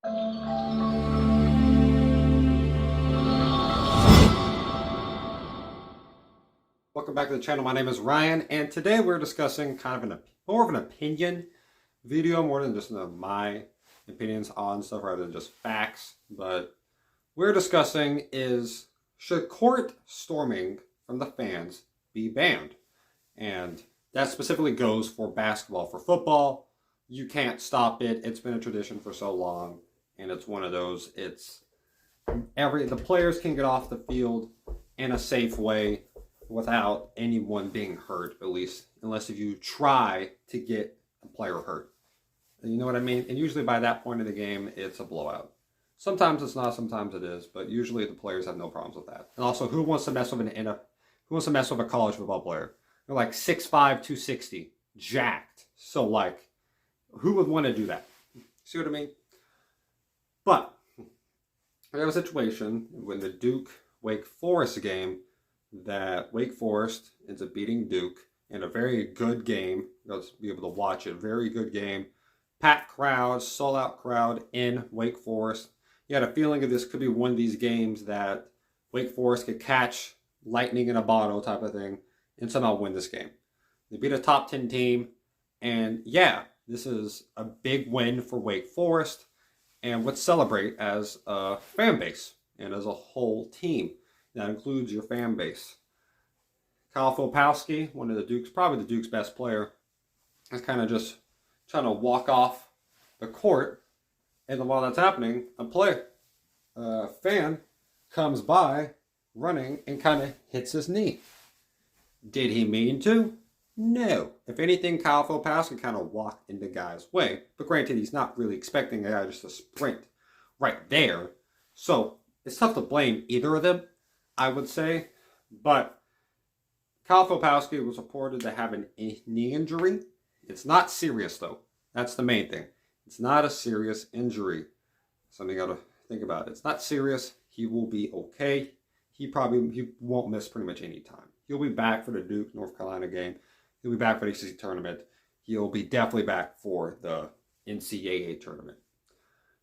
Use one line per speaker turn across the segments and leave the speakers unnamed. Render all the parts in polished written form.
Welcome back to the channel. My name is Ryan, and today we're discussing kind of more of an opinion video, more than just my opinions on stuff rather than just facts. But we're discussing is, should court storming from the fans be banned? And that specifically goes for basketball. For football, you can't stop it. It's been a tradition for so long, and it's one of those. The players can get off the field in a safe way without anyone being hurt, at least, unless if you try to get a player hurt. You know what I mean? And usually by that point of the game, it's a blowout. Sometimes it's not, sometimes it is, but usually the players have no problems with that. And also, who wants to mess with a college football player? They're like 6'5", 260, jacked. So like, who would want to do that? See what I mean? But there was a situation when the Duke-Wake Forest game that Wake Forest ends up beating Duke in a very good game. Let's be able to watch it. Very good game. Packed crowd, sold out crowd in Wake Forest. You had a feeling that this could be one of these games that Wake Forest could catch lightning in a bottle type of thing and somehow win this game. They beat a top 10 team, and yeah, this is a big win for Wake Forest, and let's celebrate as a fan base and as a whole team. That includes your fan base. Kyle Filipowski, one of the Duke's, probably the Duke's best player, is kind of just trying to walk off the court. And then while that's happening, a fan comes by running and kind of hits his knee. Did he mean to? No. If anything, Kyle Filipowski kind of walked in the guy's way. But granted, he's not really expecting a guy just to sprint right there. So it's tough to blame either of them, I would say. But Kyle Filipowski was reported to have a knee injury. It's not serious, though. That's the main thing. It's not a serious injury. Something you got to think about. It's not serious. He will be okay. He won't miss pretty much any time. He'll be back for the Duke North Carolina game. He'll be back for the ACC tournament. He'll be definitely back for the NCAA tournament.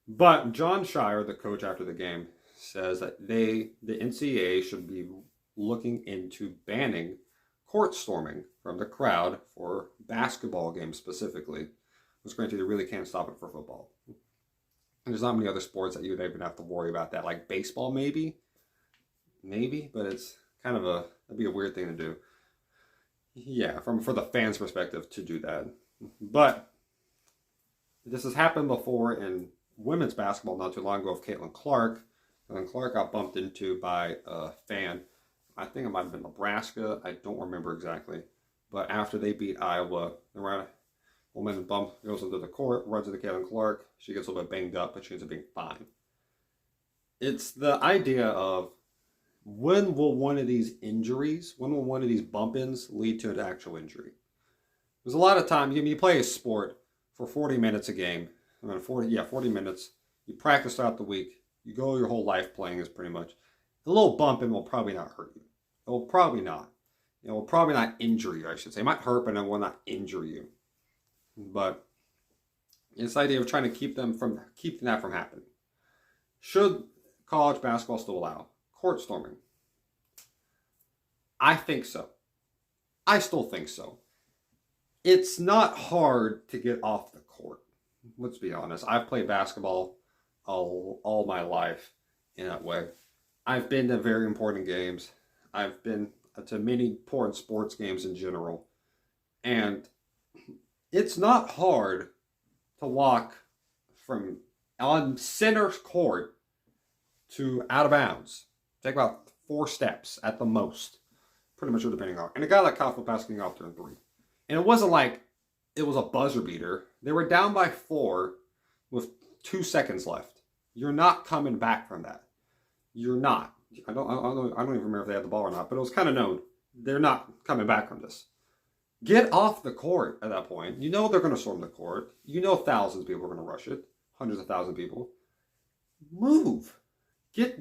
But Jon Scheyer, the coach after the game, says that the NCAA should be looking into banning court storming from the crowd for basketball games specifically. Because granted, you really can't stop it for football. And there's not many other sports that you would even have to worry about that. Like baseball, maybe, but it's kind of that'd be a weird thing to do. Yeah, for the fans' perspective to do that. But this has happened before in women's basketball not too long ago with Caitlin Clark. Caitlin Clark got bumped into by a fan. I think it might have been Nebraska. I don't remember exactly. But after they beat Iowa, the woman goes into the court, runs into Caitlin Clark. She gets a little bit banged up, but she ends up being fine. It's the idea of when will one of these bump-ins lead to an actual injury? There's a lot of times, you play a sport for 40 minutes a game. 40 minutes. You practice throughout the week. You go your whole life playing this pretty much. A little bump-in will probably not hurt you. It will probably not. It will probably not injure you, I should say. It might hurt, but it will not injure you. But it's the idea of trying to keep that from happening. Should college basketball still allow court storming? I think so. I still think so. It's not hard to get off the court. Let's be honest. I've played basketball all my life in that way. I've been to very important games. I've been to many important sports games in general. And it's not hard to walk from on center court to out of bounds. Take about 4 steps at the most. Pretty much depending on. And a guy like Kyle Filipowski got off there in 3. And it wasn't like it was a buzzer beater. They were down by 4 with 2 seconds left. You're not coming back from that. You're not. I don't even remember if they had the ball or not, but it was kind of known. They're not coming back from this. Get off the court at that point. You know they're going to storm the court. You know thousands of people are going to rush it. Hundreds of thousands of people. Move.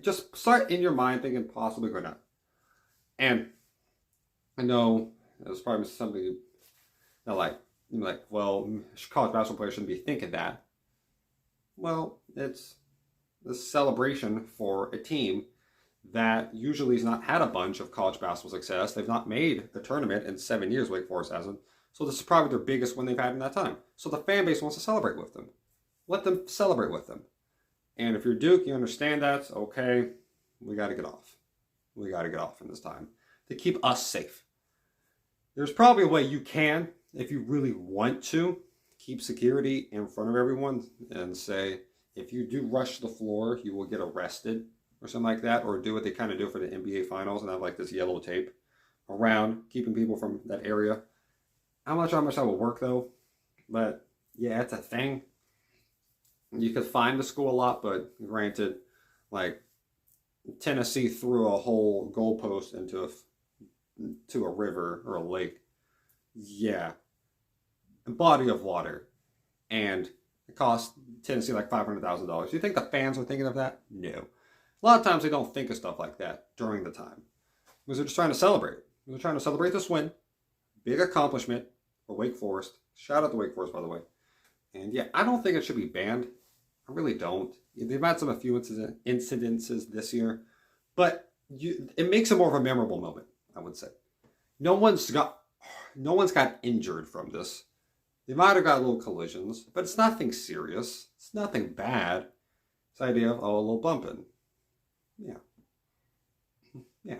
Just start in your mind thinking possibly going out. And I know that's probably something that well, college basketball players shouldn't be thinking that. Well, it's a celebration for a team that usually has not had a bunch of college basketball success. They've not made a tournament in 7 years, Wake Forest hasn't. So this is probably their biggest win they've had in that time. So the fan base wants to celebrate with them. Let them celebrate with them. And if you're Duke, you understand that. Okay, we got to get off. We got to get off in this time to keep us safe. There's probably a way you can, if you really want to, keep security in front of everyone and say, if you do rush the floor, you will get arrested or something like that, or do what they kind of do for the NBA Finals and have like this yellow tape around keeping people from that area. I'm not sure how much that will work though, but yeah, it's a thing. You could find the school a lot, but granted, like Tennessee threw a whole goalpost into a river or a lake. Yeah, a body of water, and it cost Tennessee like $500,000. Do you think the fans were thinking of that? No. A lot of times they don't think of stuff like that during the time because they're just trying to celebrate. They're trying to celebrate this win, big accomplishment for Wake Forest. Shout out to Wake Forest, by the way. And yeah, I don't think it should be banned. I really don't. They've had a few incidences this year, but it makes it more of a memorable moment, I would say. No one's got injured from this. They might have got little collisions, but it's nothing serious. It's nothing bad. It's the idea of, a little bumping. Yeah. Yeah.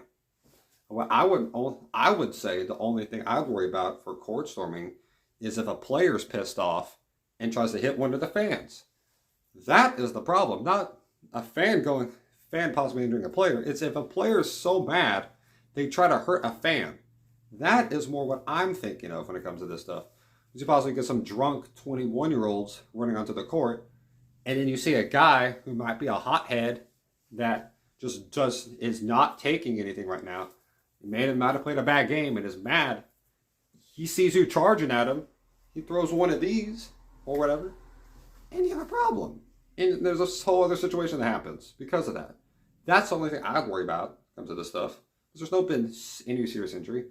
Well, I would say the only thing I'd worry about for court storming is if a player's pissed off and tries to hit one of the fans. That is the problem. Not a fan possibly injuring a player. It's if a player is so mad they try to hurt a fan. That is more what I'm thinking of when it comes to this stuff. You possibly get some drunk 21-year-olds running onto the court, and then you see a guy who might be a hothead that is not taking anything right now. Might have played a bad game and is mad. He sees you charging at him. He throws one of these or whatever, and you have a problem. And there's a whole other situation that happens because of that. That's the only thing I'd worry about when it comes to this stuff. There's not been any serious injury.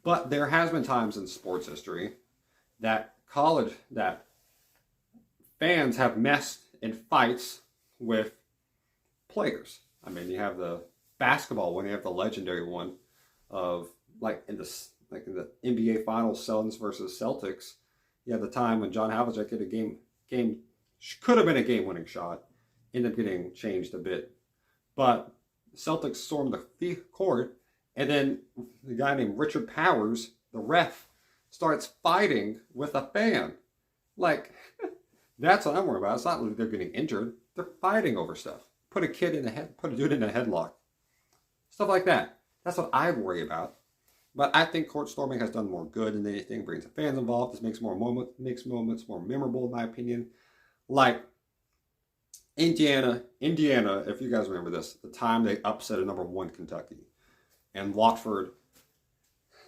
But there has been times in sports history that fans have messed in fights with players. I mean, you have the basketball one, you have the legendary one of in the NBA Finals, Suns versus Celtics. You have the time when John Havlicek hit a game could have been a game-winning shot, ended up getting changed a bit, but Celtics stormed the court, and then the guy named Richard Powers, the ref, starts fighting with a fan. That's what I'm worried about. It's not like they're getting injured. They're fighting over stuff. Put a dude in a headlock. Stuff like that. That's what I worry about. But I think court storming has done more good than anything. Brings the fans involved. This makes moments more memorable, in my opinion. Like Indiana, if you guys remember this, the time they upset a #1 Kentucky. And Watford,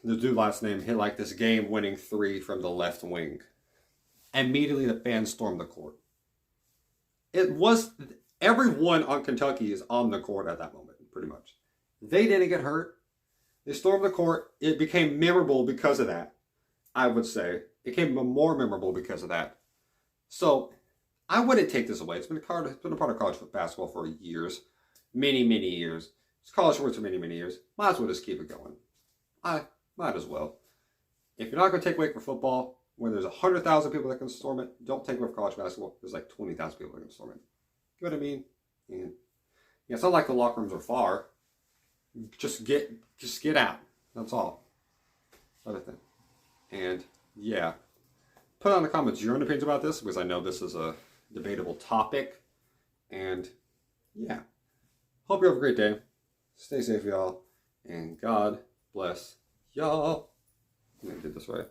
the dude last name, hit this game-winning 3 from the left wing. Immediately the fans stormed the court. Everyone on Kentucky is on the court at that moment, pretty much. They didn't get hurt. They stormed the court. It became memorable because of that, I would say. It became more memorable because of that. So I wouldn't take this away. It's been a part of college basketball for years. Many, many years. It's college sports for many, many years. Might as well just keep it going. I might as well. If you're not going to take away for football, when there's 100,000 people that can storm it, don't take away for college basketball. There's 20,000 people that can storm it. You know what I mean? And yeah, it's not like the locker rooms are far. Just get out. That's all. Other thing. And yeah, put on the comments your own opinions about this, because I know this is a debatable topic. And yeah, hope you have a great day. Stay safe, y'all, and God bless y'all. I'm gonna get this right.